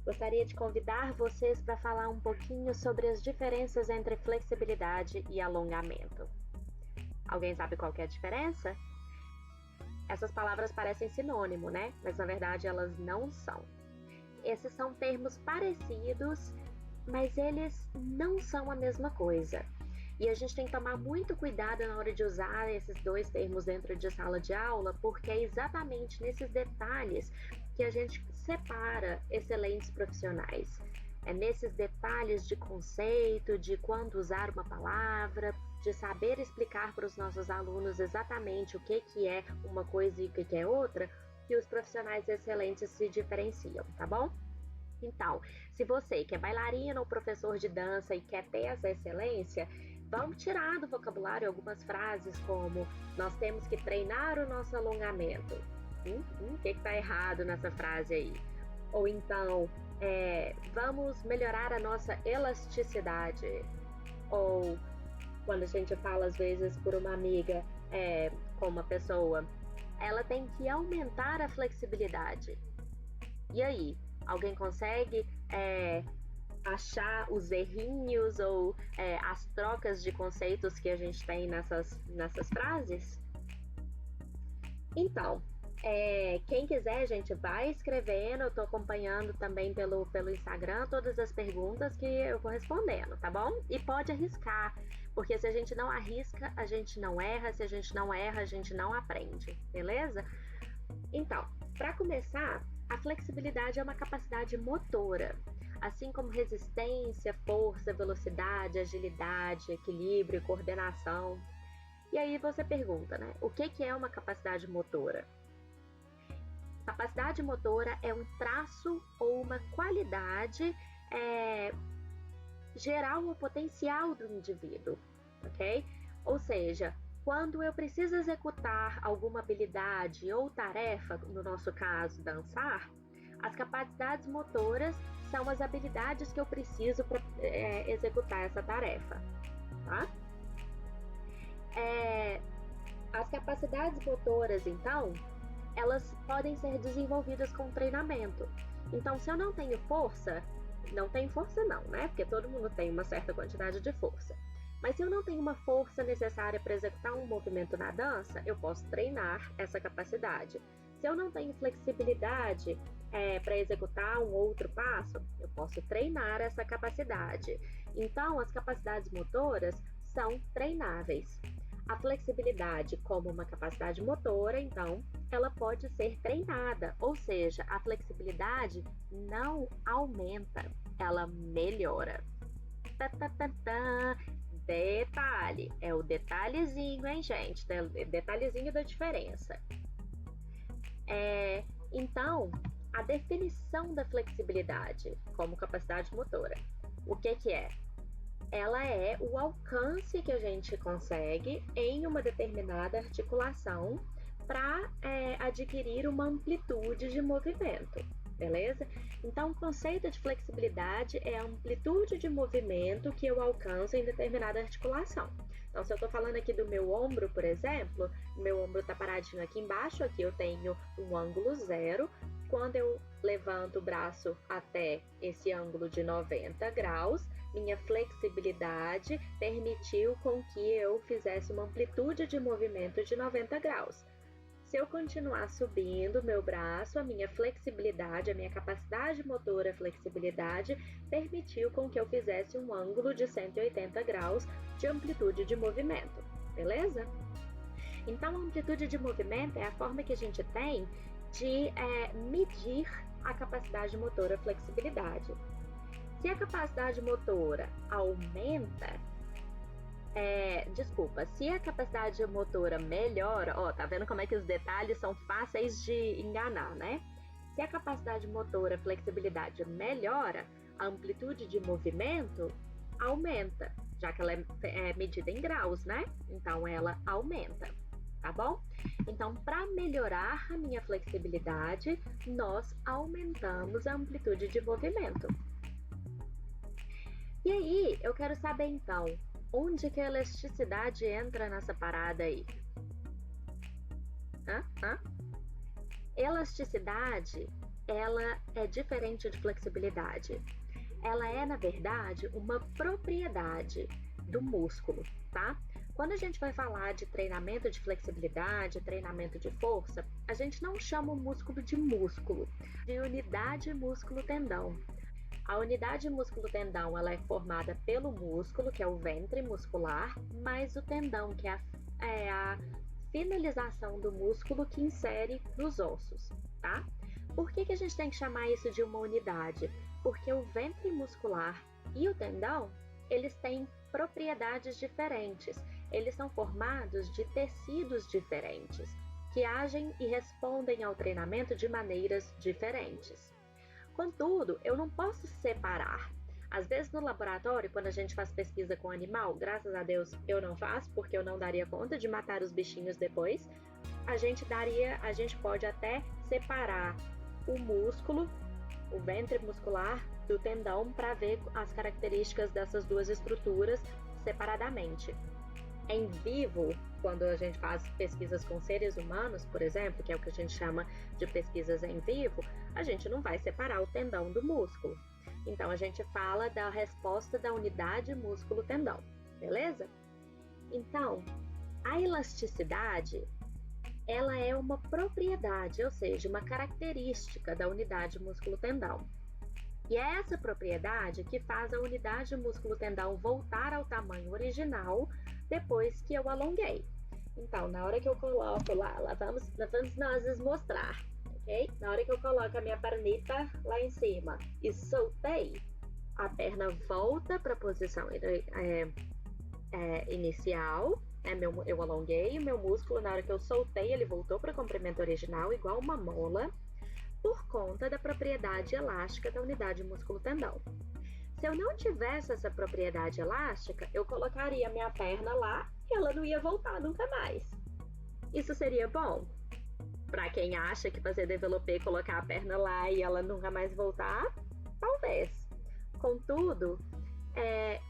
Gostaria de convidar vocês para falar um pouquinho sobre as diferenças entre flexibilidade e alongamento. Alguém sabe qual que é a diferença? Essas palavras parecem sinônimo, né? Mas na verdade elas não são. Esses são termos parecidos, mas eles não são a mesma coisa. E a gente tem que tomar muito cuidado na hora de usar esses dois termos dentro de sala de aula, porque é exatamente nesses detalhes que a gente separa excelentes profissionais. É nesses detalhes de conceito, de quando usar uma palavra, de saber explicar para os nossos alunos exatamente o que é uma coisa e o que é outra, que os profissionais excelentes se diferenciam, tá bom? Então, se você que é bailarina ou professor de dança e quer ter essa excelência, vamos tirar do vocabulário algumas frases como nós temos que treinar o nosso alongamento. O que está errado nessa frase aí? Ou então, vamos melhorar a nossa elasticidade. Ou quando a gente fala às vezes por uma amiga com uma pessoa, ela tem que aumentar a flexibilidade. E aí? Alguém consegue achar os errinhos ou as trocas de conceitos que a gente tem nessas frases? Então, quem quiser, gente, vai escrevendo. Eu tô acompanhando também pelo Instagram todas as perguntas que eu vou respondendo, tá bom? E pode arriscar, porque se a gente não arrisca, a gente não erra. Se a gente não erra, a gente não aprende, beleza? Então, para começar, a flexibilidade é uma capacidade motora, assim como resistência, força, velocidade, agilidade, equilíbrio, coordenação. E aí você pergunta, né? O que é uma capacidade motora? Capacidade motora é um traço ou uma qualidade geral ou potencial do indivíduo, ok? Ou seja, quando eu preciso executar alguma habilidade ou tarefa, no nosso caso, dançar, as capacidades motoras são as habilidades que eu preciso para executar essa tarefa, tá? As capacidades motoras, então, elas podem ser desenvolvidas com treinamento. Então, se eu não tenho força, não tenho força não, né? Porque todo mundo tem uma certa quantidade de força. Mas se eu não tenho uma força necessária para executar um movimento na dança, eu posso treinar essa capacidade. Se eu não tenho flexibilidade para executar um outro passo, eu posso treinar essa capacidade. Então, as capacidades motoras são treináveis. A flexibilidade, como uma capacidade motora, então, ela pode ser treinada, ou seja, a flexibilidade não aumenta, ela melhora. Detalhe, é o detalhezinho, hein, gente? Detalhezinho da diferença. Então, a definição da flexibilidade como capacidade motora, o que é? Ela é o alcance que a gente consegue em uma determinada articulação para adquirir uma amplitude de movimento, beleza? Então, o conceito de flexibilidade é a amplitude de movimento que eu alcanço em determinada articulação. Então, se eu estou falando aqui do meu ombro, por exemplo, meu ombro está paradinho aqui embaixo, aqui eu tenho um ângulo zero. Quando eu levanto o braço até esse ângulo de 90 graus, minha flexibilidade permitiu com que eu fizesse uma amplitude de movimento de 90 graus. Se eu continuar subindo meu braço, a minha flexibilidade, a minha capacidade motora, flexibilidade, permitiu com que eu fizesse um ângulo de 180 graus de amplitude de movimento, beleza? Então, a amplitude de movimento é a forma que a gente tem de medir a capacidade motora, flexibilidade. Se a capacidade motora aumenta, se a capacidade motora melhora, tá vendo como é que os detalhes são fáceis de enganar, né? Se a capacidade motora, flexibilidade melhora, a amplitude de movimento aumenta, já que ela é medida em graus, né? Então, ela aumenta, tá bom? Então, para melhorar a minha flexibilidade, nós aumentamos a amplitude de movimento. E aí, eu quero saber então, onde que a elasticidade entra nessa parada aí? Elasticidade ela é diferente de flexibilidade. Ela é, na verdade, uma propriedade do músculo, tá? Quando a gente vai falar de treinamento de flexibilidade, treinamento de força, a gente não chama o músculo, de unidade músculo-tendão. A unidade músculo-tendão, ela é formada pelo músculo, que é o ventre muscular, mais o tendão, que é a finalização do músculo que insere nos ossos, tá? Por que a gente tem que chamar isso de uma unidade? Porque o ventre muscular e o tendão, eles têm propriedades diferentes. Eles são formados de tecidos diferentes, que agem e respondem ao treinamento de maneiras diferentes. Contudo, eu não posso separar. Às vezes no laboratório, quando a gente faz pesquisa com animal, graças a Deus eu não faço, porque eu não daria conta de matar os bichinhos depois, a gente pode até separar o músculo, o ventre muscular, do tendão para ver as características dessas duas estruturas separadamente. Em vivo, quando a gente faz pesquisas com seres humanos, por exemplo, que é o que a gente chama de pesquisas em vivo, a gente não vai separar o tendão do músculo. Então, a gente fala da resposta da unidade músculo-tendão, beleza? Então, a elasticidade, ela é uma propriedade, ou seja, uma característica da unidade músculo-tendão. E é essa propriedade que faz a unidade músculo-tendão voltar ao tamanho original depois que eu alonguei. Então, na hora que eu coloco lá vamos nós mostrar, ok? Na hora que eu coloco a minha pernita lá em cima e soltei, a perna volta para a posição inicial, eu alonguei o meu músculo, na hora que eu soltei, ele voltou para o comprimento original, igual uma mola, por conta da propriedade elástica da unidade músculo-tendão. Se eu não tivesse essa propriedade elástica, eu colocaria a minha perna lá e ela não ia voltar nunca mais. Isso seria bom? Para quem acha que fazer développé, colocar a perna lá e ela nunca mais voltar, talvez. Contudo,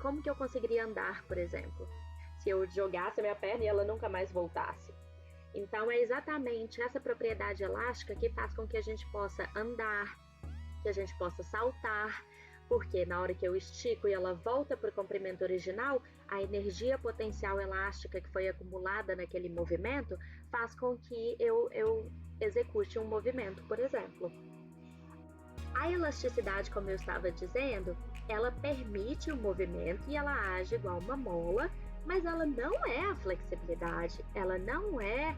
como que eu conseguiria andar, por exemplo, se eu jogasse a minha perna e ela nunca mais voltasse? Então, é exatamente essa propriedade elástica que faz com que a gente possa andar, que a gente possa saltar, porque na hora que eu estico e ela volta para o comprimento original, a energia potencial elástica que foi acumulada naquele movimento faz com que eu execute um movimento, por exemplo. A elasticidade, como eu estava dizendo, ela permite o movimento e ela age igual uma mola, mas ela não é a flexibilidade, ela não é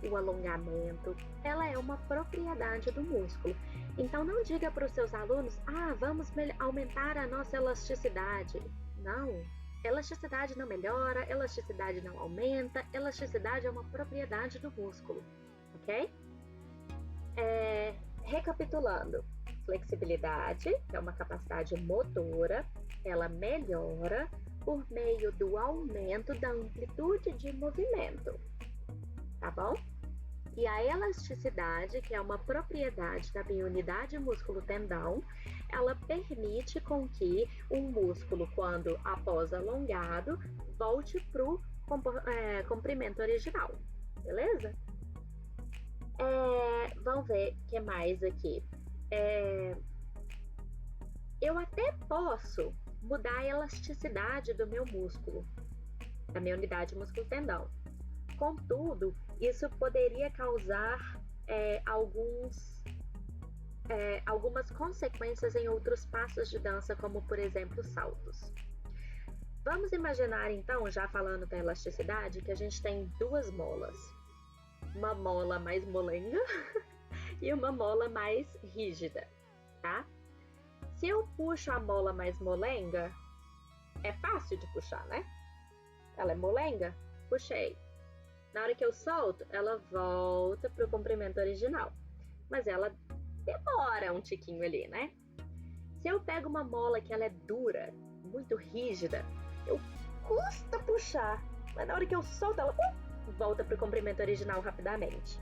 o alongamento, ela é uma propriedade do músculo. Então não diga para os seus alunos, vamos aumentar a nossa elasticidade. Não, elasticidade não melhora, elasticidade não aumenta, elasticidade é uma propriedade do músculo, ok? Recapitulando, flexibilidade é uma capacidade motora, ela melhora por meio do aumento da amplitude de movimento, tá bom? E a elasticidade, que é uma propriedade da minha unidade músculo-tendão, ela permite com que um músculo, quando após alongado, volte para o comprimento original, beleza? Vamos ver o que mais aqui. Eu até posso mudar a elasticidade do meu músculo, da minha unidade músculo-tendão. Contudo, isso poderia causar algumas consequências em outros passos de dança, como por exemplo saltos. Vamos imaginar então, já falando da elasticidade, que a gente tem duas molas. Uma mola mais molenga e uma mola mais rígida, tá? Se eu puxo a mola mais molenga, é fácil de puxar, né? Ela é molenga, puxei. Na hora que eu solto, ela volta para o comprimento original. Mas ela demora um tiquinho ali, né? Se eu pego uma mola que ela é dura, muito rígida, eu custa puxar. Mas na hora que eu solto, ela volta para o comprimento original rapidamente.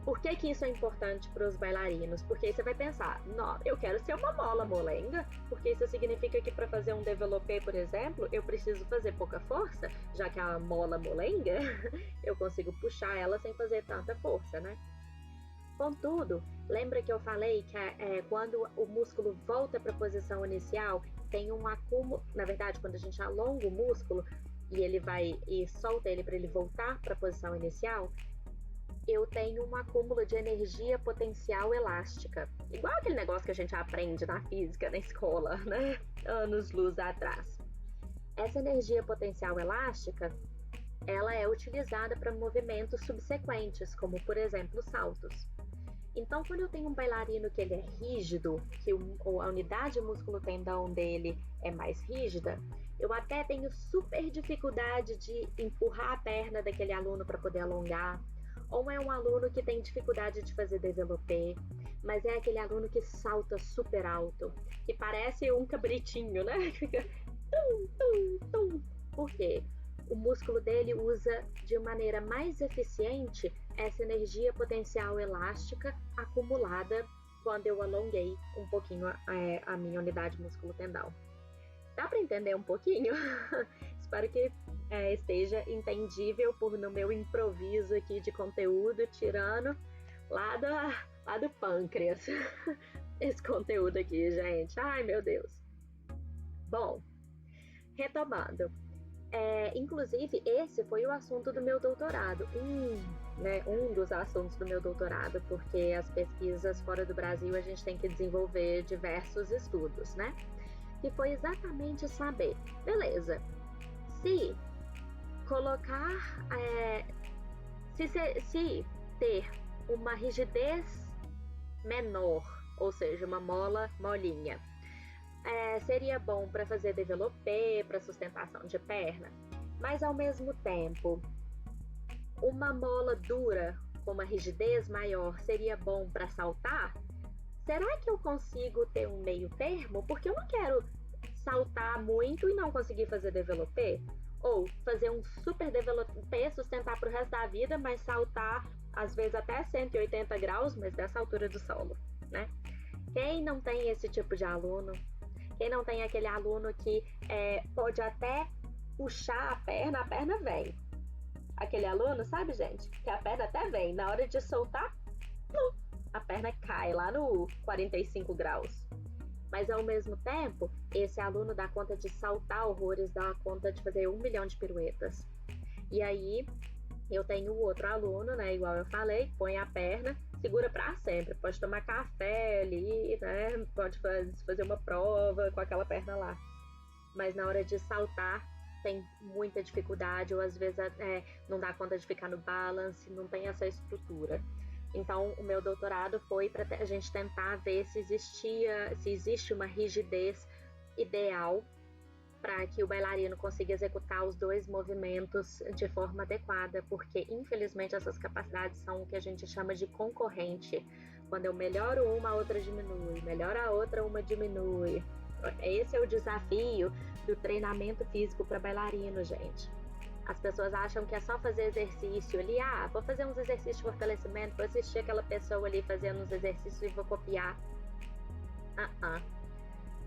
Por que isso é importante para os bailarinos? Porque aí você vai pensar, não, eu quero ser uma mola molenga, porque isso significa que para fazer um développé, por exemplo, eu preciso fazer pouca força, já que a mola molenga, eu consigo puxar ela sem fazer tanta força, né? Contudo, lembra que eu falei que quando o músculo volta para a posição inicial, tem um acúmulo, na verdade, quando a gente alonga o músculo e ele vai e solta ele para ele voltar para a posição inicial, eu tenho um acúmulo de energia potencial elástica. Igual aquele negócio que a gente aprende na física, na escola, né? Anos-luz atrás. Essa energia potencial elástica, ela é utilizada para movimentos subsequentes, como, por exemplo, saltos. Então, quando eu tenho um bailarino que ele é rígido, que a unidade músculo-tendão dele é mais rígida, eu até tenho super dificuldade de empurrar a perna daquele aluno para poder alongar. Ou é um aluno que tem dificuldade de fazer développé, mas é aquele aluno que salta super alto, que parece um cabritinho, né? Fica tum, tum, tum. Por quê? O músculo dele usa de maneira mais eficiente essa energia potencial elástica acumulada quando eu alonguei um pouquinho a minha unidade músculo-tendão. Dá para entender um pouquinho? Espero que esteja entendível no meu improviso aqui de conteúdo, tirando lá do pâncreas. Esse conteúdo aqui, gente. Ai, meu Deus. Bom, retomando. Inclusive, esse foi o assunto do meu doutorado. Um dos assuntos do meu doutorado, porque as pesquisas fora do Brasil a gente tem que desenvolver diversos estudos, né? Que foi exatamente saber, beleza, se colocar, se ter uma rigidez menor, ou seja, uma mola molinha, seria bom para fazer développé, para sustentação de perna, mas ao mesmo tempo, uma mola dura com uma rigidez maior seria bom para saltar? Será que eu consigo ter um meio termo? Porque eu não quero saltar muito e não conseguir fazer développé, ou fazer um super développé, sustentar para o resto da vida, mas saltar às vezes até 180 graus, mas dessa altura do solo, né? Quem não tem esse tipo de aluno? Quem não tem aquele aluno que pode até puxar a perna vem. Aquele aluno, sabe, gente? Que a perna até vem, na hora de soltar, a perna cai lá no 45 graus. Mas ao mesmo tempo, esse aluno dá conta de saltar horrores, dá conta de fazer 1 milhão de piruetas. E aí, eu tenho o outro aluno, né? Igual eu falei, põe a perna, segura para sempre. Pode tomar café ali, né? Pode fazer uma prova com aquela perna lá. Mas na hora de saltar, tem muita dificuldade, ou às vezes não dá conta de ficar no balance, não tem essa estrutura. Então, o meu doutorado foi para a gente tentar ver se existe uma rigidez ideal para que o bailarino consiga executar os dois movimentos de forma adequada, porque infelizmente essas capacidades são o que a gente chama de concorrente. Quando eu melhoro uma, a outra diminui, melhoro a outra, uma diminui. Esse é o desafio do treinamento físico para bailarino, gente. As pessoas acham que é só fazer exercício ali, vou fazer uns exercícios de fortalecimento, vou assistir aquela pessoa ali fazendo uns exercícios e vou copiar.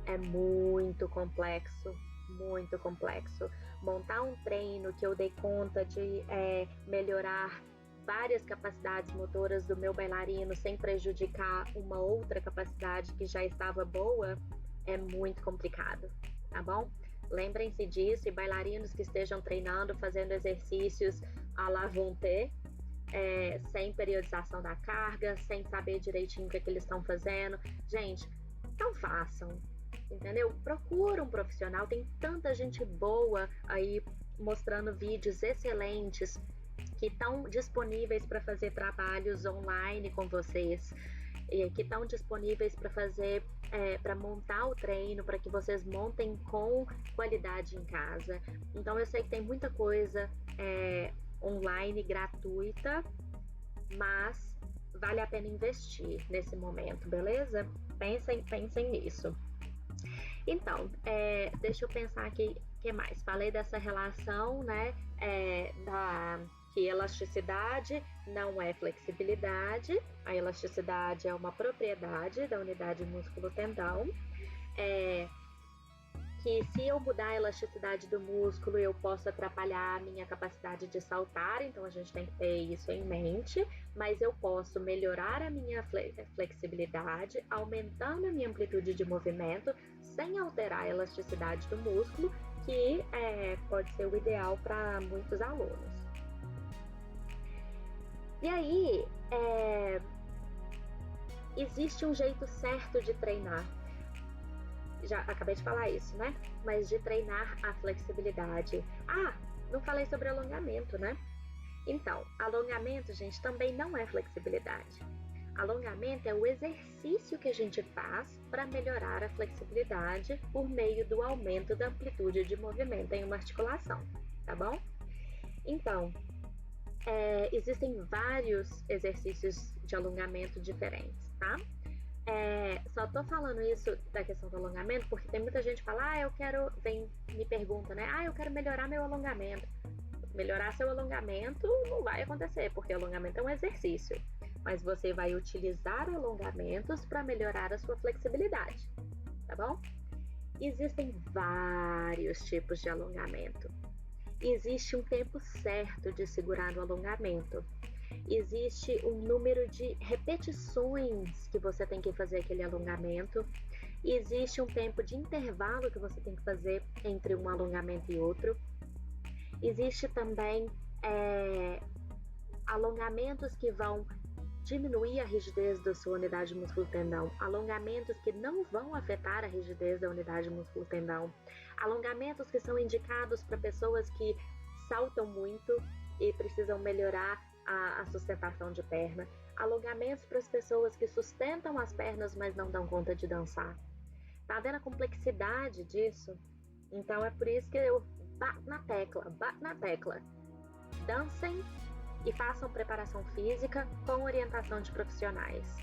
É muito complexo, muito complexo. Montar um treino que eu dei conta de melhorar várias capacidades motoras do meu bailarino sem prejudicar uma outra capacidade que já estava boa, é muito complicado, tá bom? Lembrem-se disso, e bailarinos que estejam treinando, fazendo exercícios à la volonté, sem periodização da carga, sem saber direitinho o que eles estão fazendo. Gente, não façam, entendeu? Procura um profissional, tem tanta gente boa aí mostrando vídeos excelentes que estão disponíveis para fazer trabalhos online com vocês, que estão disponíveis para fazer, para montar o treino, para que vocês montem com qualidade em casa. Então eu sei que tem muita coisa online gratuita, mas vale a pena investir nesse momento, beleza? Pensem nisso. Então, deixa eu pensar aqui, o que mais? Falei dessa relação, né, que elasticidade não é flexibilidade, a elasticidade é uma propriedade da unidade músculo-tendão, que E se eu mudar a elasticidade do músculo, eu posso atrapalhar a minha capacidade de saltar, então a gente tem que ter isso em mente, mas eu posso melhorar a minha flexibilidade, aumentando a minha amplitude de movimento, sem alterar a elasticidade do músculo, que pode ser o ideal para muitos alunos. E aí, existe um jeito certo de treinar. Já acabei de falar isso, né? Mas de treinar a flexibilidade. Não falei sobre alongamento, né? Então, alongamento, gente, também não é flexibilidade. Alongamento é o exercício que a gente faz para melhorar a flexibilidade por meio do aumento da amplitude de movimento em uma articulação, tá bom? Então, existem vários exercícios de alongamento diferentes, tá? Só tô falando isso da questão do alongamento porque tem muita gente que fala, me pergunta, né? Eu quero melhorar meu alongamento. Melhorar seu alongamento não vai acontecer, porque alongamento é um exercício. Mas você vai utilizar alongamentos para melhorar a sua flexibilidade, tá bom? Existem vários tipos de alongamento. Existe um tempo certo de segurar no alongamento. Existe um número de repetições que você tem que fazer aquele alongamento. Existe um tempo de intervalo que você tem que fazer entre um alongamento e outro. Existe também alongamentos que vão diminuir a rigidez da sua unidade músculo-tendão, alongamentos que não vão afetar a rigidez da unidade músculo-tendão, alongamentos que são indicados para pessoas que saltam muito e precisam melhorar a sustentação de perna, alongamentos para as pessoas que sustentam as pernas, mas não dão conta de dançar. Tá vendo a complexidade disso? Então é por isso que eu bato na tecla. Dancem e façam preparação física com orientação de profissionais.